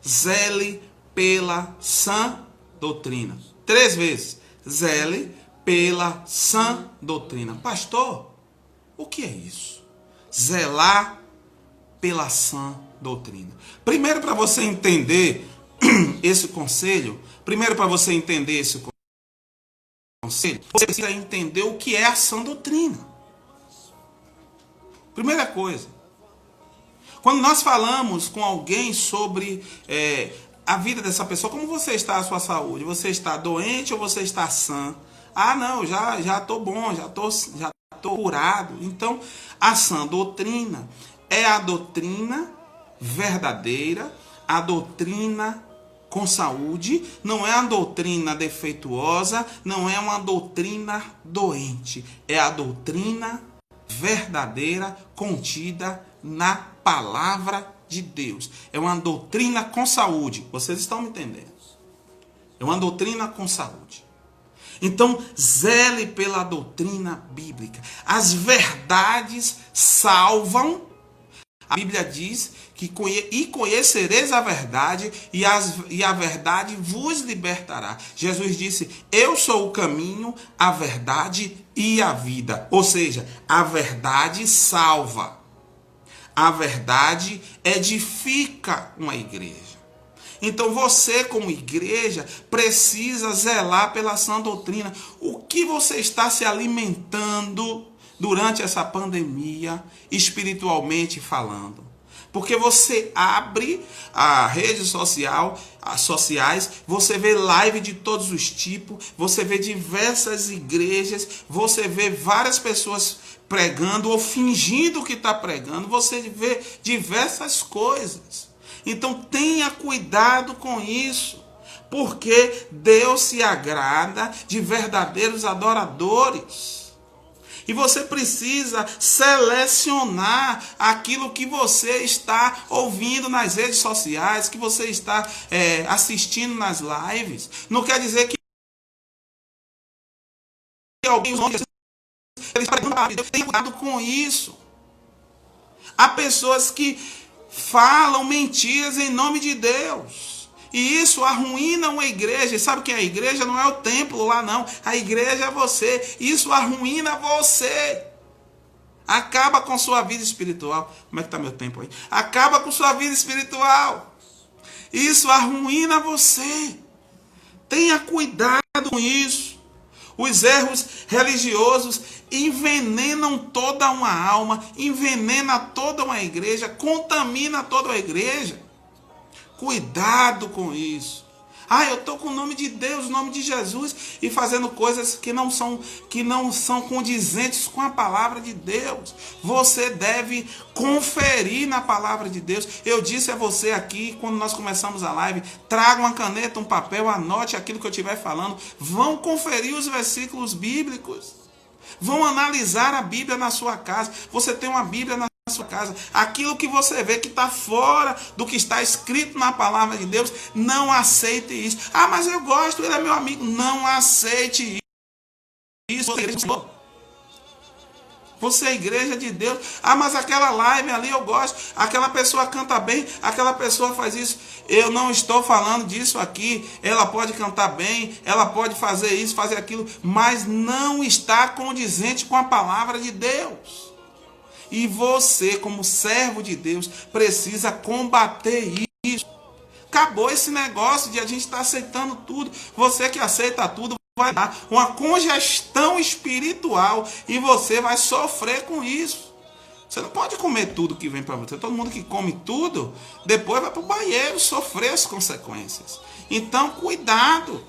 Zele pela sã doutrina. 3 vezes. Zele pela sã doutrina. Pastor, o que é isso? Zelar pela sã doutrina. Primeiro, para você entender esse conselho, você precisa entender o que é a sã doutrina. Primeira coisa. Quando nós falamos com alguém sobre a vida dessa pessoa, como você está a sua saúde? Você está doente ou você está sã? Ah, não, já estou bom, já estou curado. Então, a sã doutrina é a doutrina verdadeira, a doutrina com saúde, não é a doutrina defeituosa, não é uma doutrina doente, é a doutrina verdadeira contida na palavra de Deus. É uma doutrina com saúde. Vocês estão me entendendo? É uma doutrina com saúde. Então, zele pela doutrina bíblica. As verdades salvam. A Bíblia diz que conhecereis a verdade e a verdade vos libertará. Jesus disse: eu sou o caminho, a verdade e a vida. Ou seja, a verdade salva. A verdade edifica uma igreja. Então você, como igreja, precisa zelar pela sã doutrina. O que você está se alimentando durante essa pandemia, espiritualmente falando? Porque você abre a rede social, as sociais, você vê live de todos os tipos, você vê diversas igrejas, você vê várias pessoas pregando ou fingindo que está pregando, você vê diversas coisas. Então tenha cuidado com isso, porque Deus se agrada de verdadeiros adoradores. E você precisa selecionar aquilo que você está ouvindo nas redes sociais, que você está assistindo nas lives. Não quer dizer que alguém tenha cuidado com isso. Há pessoas que falam mentiras em nome de Deus. E isso arruína uma igreja. E sabe o que é a igreja? Não é o templo lá, não. A igreja é você. Isso arruína você. Acaba com sua vida espiritual. Como é que está meu tempo aí? Acaba com sua vida espiritual. Isso arruína você. Tenha cuidado com isso. Os erros religiosos envenenam toda uma alma, envenena toda uma igreja, contamina toda a igreja. Cuidado com isso. Ah, eu estou com o nome de Deus, o nome de Jesus, e fazendo coisas que não são condizentes com a palavra de Deus. Você deve conferir na palavra de Deus. Eu disse a você aqui, quando nós começamos a live, traga uma caneta, um papel, anote aquilo que eu estiver falando. Vão conferir os versículos bíblicos. Vão analisar a Bíblia na sua casa. Você tem uma Bíblia na sua casa. Aquilo que você vê que está fora do que está escrito na palavra de Deus, não aceite isso. Ah, mas eu gosto, ele é meu amigo. Não aceite isso. Você é igreja de Deus. Ah, mas aquela live ali eu gosto. Aquela pessoa canta bem. Aquela pessoa faz isso. Eu não estou falando disso aqui. Ela pode cantar bem. Ela pode fazer isso, fazer aquilo. Mas não está condizente com a palavra de Deus. E você, como servo de Deus, precisa combater isso. Acabou esse negócio de a gente estar aceitando tudo. Você que aceita tudo vai dar uma congestão espiritual e você vai sofrer com isso. Você não pode comer tudo que vem para você. Todo mundo que come tudo, depois vai para o banheiro sofrer as consequências. Então, cuidado.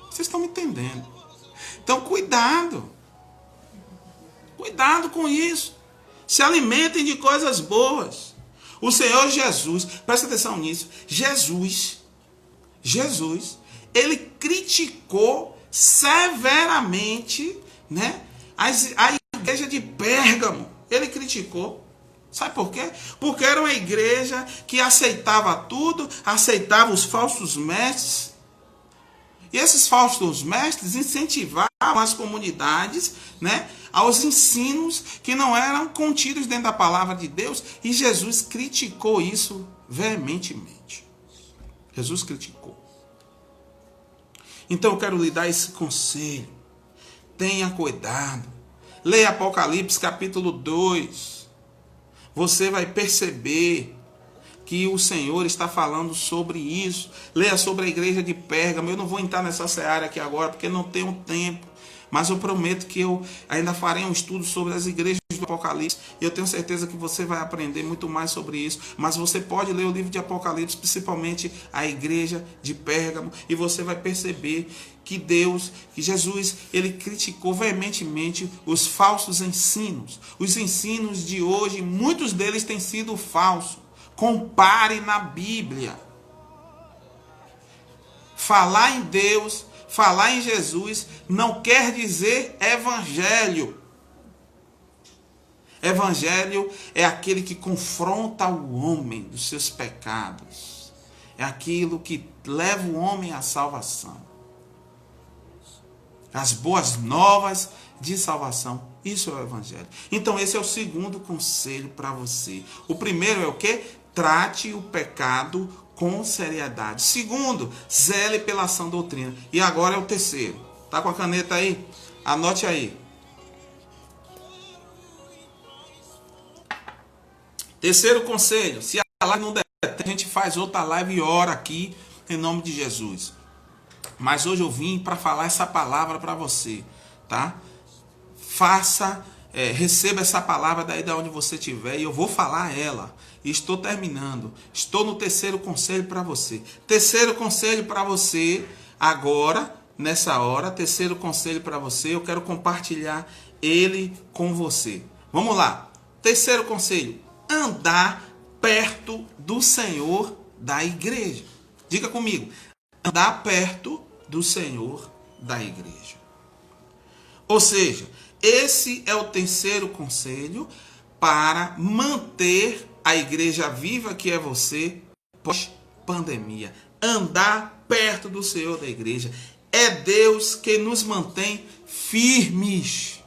Vocês estão me entendendo. Então, cuidado. Cuidado com isso. Se alimentem de coisas boas. O Senhor Jesus, presta atenção nisso, Jesus, ele criticou severamente, né, a igreja de Pérgamo. Ele criticou. Sabe por quê? Porque era uma igreja que aceitava tudo, aceitava os falsos mestres. E esses falsos mestres incentivavam as comunidades, né, aos ensinos que não eram contidos dentro da palavra de Deus. E Jesus criticou isso veementemente. Jesus criticou. Então eu quero lhe dar esse conselho. Tenha cuidado. Leia Apocalipse capítulo 2. Você vai perceber que o Senhor está falando sobre isso. Leia sobre a igreja de Pérgamo. Eu não vou entrar nessa seara aqui agora, porque não tenho tempo. Mas eu prometo que eu ainda farei um estudo sobre as igrejas do Apocalipse. E eu tenho certeza que você vai aprender muito mais sobre isso. Mas você pode ler o livro de Apocalipse, principalmente a igreja de Pérgamo. E você vai perceber que Deus, que Jesus, ele criticou veementemente os falsos ensinos. Os ensinos de hoje, muitos deles têm sido falsos. Compare na Bíblia. Falar em Deus, falar em Jesus, não quer dizer evangelho. Evangelho é aquele que confronta o homem dos seus pecados. É aquilo que leva o homem à salvação. As boas novas de salvação. Isso é o evangelho. Então esse é o segundo conselho para você. O primeiro é o quê? Trate o pecado com seriedade. Segundo, zele pela sã doutrina. E agora é o terceiro. Tá com a caneta aí? Anote aí. Terceiro conselho. Se a live não der tempo, a gente faz outra live e ora aqui em nome de Jesus. Mas hoje eu vim para falar essa palavra para você, tá? Receba essa palavra daí de onde você estiver e eu vou falar ela. E estou terminando. Estou no terceiro conselho para você. Terceiro conselho para você agora, nessa hora. Terceiro conselho para você. Eu quero compartilhar ele com você. Vamos lá. Terceiro conselho. Andar perto do Senhor da igreja. Diga comigo. Andar perto do Senhor da igreja. Ou seja, esse é o terceiro conselho para manter a igreja viva, que é você, pós-pandemia. Andar perto do Senhor da igreja. É Deus que nos mantém firmes.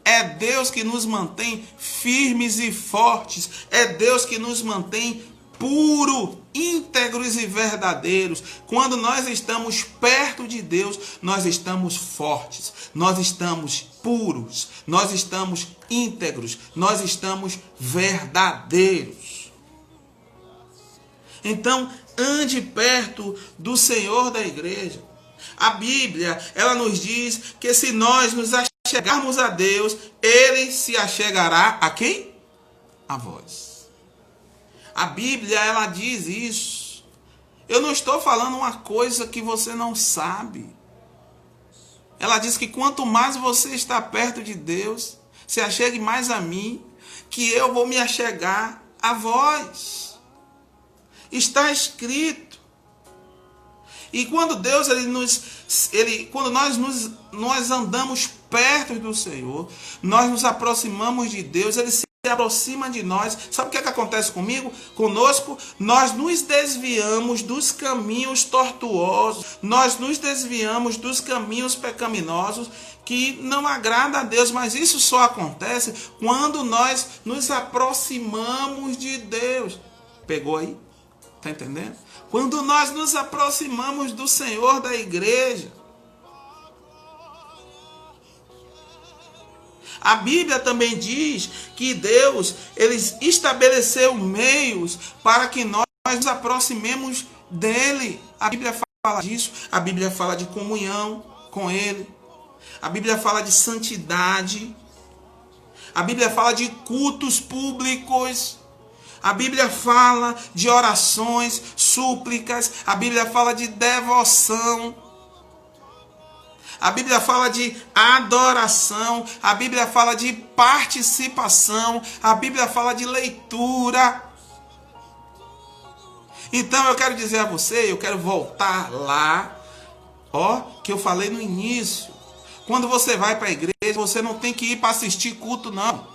É Deus que nos mantém firmes e fortes. É Deus que nos mantém puros, íntegros e verdadeiros. Quando nós estamos perto de Deus, nós estamos fortes, nós estamos puros, nós estamos íntegros, nós estamos verdadeiros. Então, ande perto do Senhor da igreja. A Bíblia, ela nos diz que se nós nos achegarmos a Deus, Ele se achegará a quem? A vós. A Bíblia, ela diz isso. Eu não estou falando uma coisa que você não sabe. Ela diz que quanto mais você está perto de Deus, se achegue mais a mim, que eu vou me achegar a vós. Está escrito. E quando Deus, quando nós andamos perto do Senhor, nós nos aproximamos de Deus, Ele se aproxima de nós. Sabe o que acontece conosco? Nós nos desviamos dos caminhos tortuosos, nós nos desviamos dos caminhos pecaminosos que não agrada a Deus, mas isso só acontece quando nós nos aproximamos de Deus. Pegou aí? Tá entendendo? Quando nós nos aproximamos do Senhor da igreja. A Bíblia também diz que Deus, Ele estabeleceu meios para que nós nos aproximemos dEle. A Bíblia fala disso. A Bíblia fala de comunhão com Ele. A Bíblia fala de santidade. A Bíblia fala de cultos públicos. A Bíblia fala de orações, súplicas. A Bíblia fala de devoção. A Bíblia fala de adoração, a Bíblia fala de participação, a Bíblia fala de leitura. Então eu quero dizer a você, eu quero voltar lá, que eu falei no início. Quando você vai para a igreja, você não tem que ir para assistir culto, não.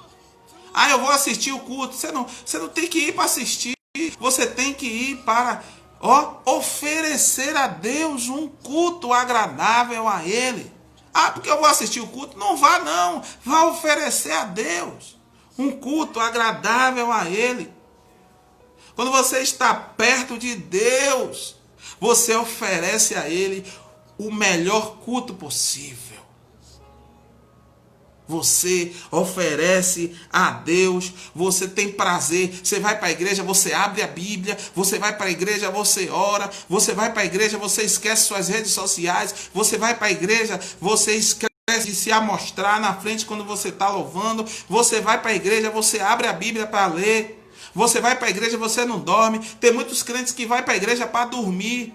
Eu vou assistir o culto. Você não tem que ir para assistir. Você tem que ir para oferecer a Deus um culto agradável a Ele. Porque eu vou assistir o culto? Não vá não. Vá oferecer a Deus um culto agradável a Ele. Quando você está perto de Deus, você oferece a Ele o melhor culto possível. Você oferece a Deus, você tem prazer, você vai para a igreja, você abre a Bíblia, você vai para a igreja, você ora, você vai para a igreja, você esquece suas redes sociais, você vai para a igreja, você esquece de se amostrar na frente quando você está louvando, você vai para a igreja, você abre a Bíblia para ler, você vai para a igreja, você não dorme. Tem muitos crentes que vão para a igreja para dormir.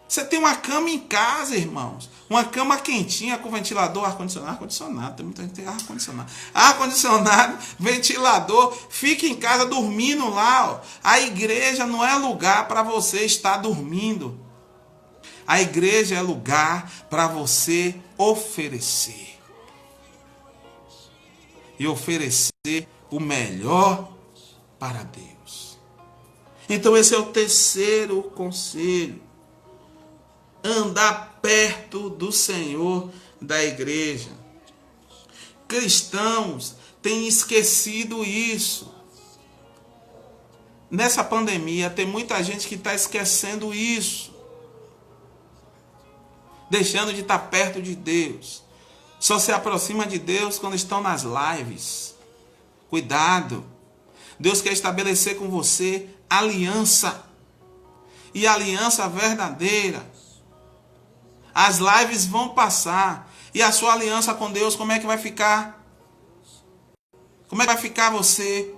Você tem uma cama em casa, irmãos. Uma cama quentinha com ventilador, ar-condicionado. Tem muita gente que tem ar-condicionado. Ar-condicionado, ventilador. Fique em casa dormindo lá. A igreja não é lugar para você estar dormindo. A igreja é lugar para você oferecer. E oferecer o melhor para Deus. Então esse é o terceiro conselho. Andar perto do Senhor da igreja. Cristãos têm esquecido isso. Nessa pandemia tem muita gente que está esquecendo isso. Deixando de estar perto de Deus. Só se aproxima de Deus quando estão nas lives. Cuidado. Deus quer estabelecer com você aliança. E aliança verdadeira. As lives vão passar. E a sua aliança com Deus, como é que vai ficar? Como é que vai ficar você?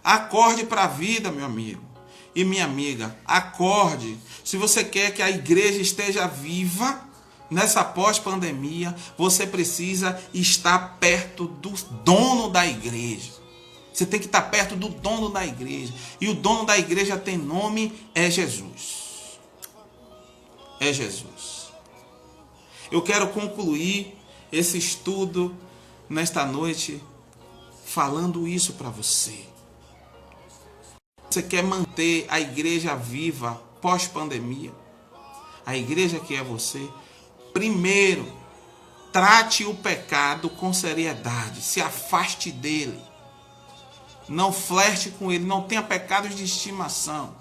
Acorde para a vida, meu amigo e minha amiga. Acorde. Se você quer que a igreja esteja viva nessa pós-pandemia, você precisa estar perto do dono da igreja. Você tem que estar perto do dono da igreja. E o dono da igreja tem nome, é Jesus. É Jesus. Eu quero concluir esse estudo nesta noite falando isso para você. Você quer manter a igreja viva pós-pandemia? A igreja que é você? Primeiro, trate o pecado com seriedade. Se afaste dele. Não flerte com ele. Não tenha pecados de estimação.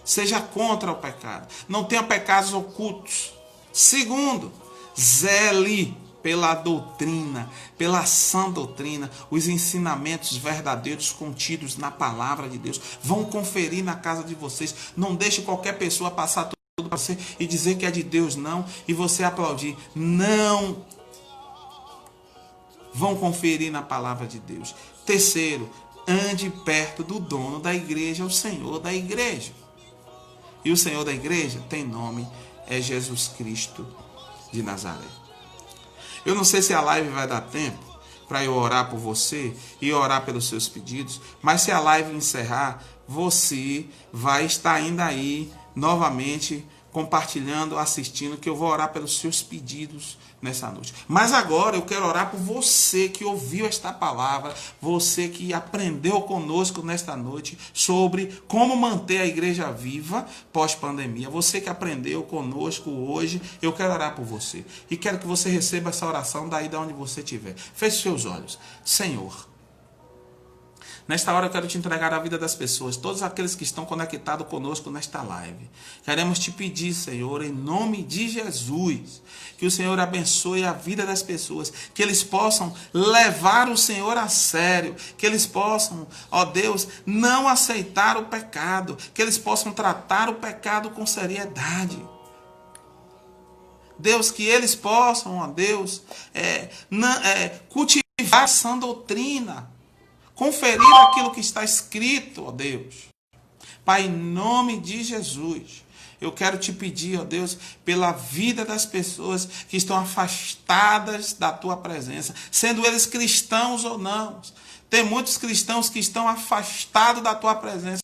Seja contra o pecado. Não tenha pecados ocultos. Segundo, zele pela doutrina, pela sã doutrina, os ensinamentos verdadeiros contidos na palavra de Deus. Vão conferir na casa de vocês. Não deixe qualquer pessoa passar tudo para você e dizer que é de Deus, não, e você aplaudir. Não. Vão conferir na palavra de Deus. Terceiro, ande perto do dono da igreja, o Senhor da igreja. E o Senhor da igreja tem nome, é Jesus Cristo de Nazaré. Eu não sei se a live vai dar tempo para eu orar por você e orar pelos seus pedidos, mas se a live encerrar, você vai estar ainda aí novamente compartilhando, assistindo, que eu vou orar pelos seus pedidos nessa noite. Mas agora eu quero orar por você que ouviu esta palavra, você que aprendeu conosco nesta noite sobre como manter a igreja viva pós-pandemia. Você que aprendeu conosco hoje, eu quero orar por você. E quero que você receba essa oração daí de onde você estiver. Feche seus olhos. Senhor, nesta hora eu quero te entregar a vida das pessoas, todos aqueles que estão conectados conosco nesta live. Queremos te pedir, Senhor, em nome de Jesus, que o Senhor abençoe a vida das pessoas, que eles possam levar o Senhor a sério, que eles possam, ó Deus, não aceitar o pecado, que eles possam tratar o pecado com seriedade. Deus, que eles possam, ó Deus, cultivar essa doutrina, conferir aquilo que está escrito, ó Deus. Pai, em nome de Jesus, Eu quero te pedir, ó Deus, pela vida das pessoas que estão afastadas da tua presença, sendo eles cristãos ou não. Tem muitos cristãos que estão afastados da tua presença.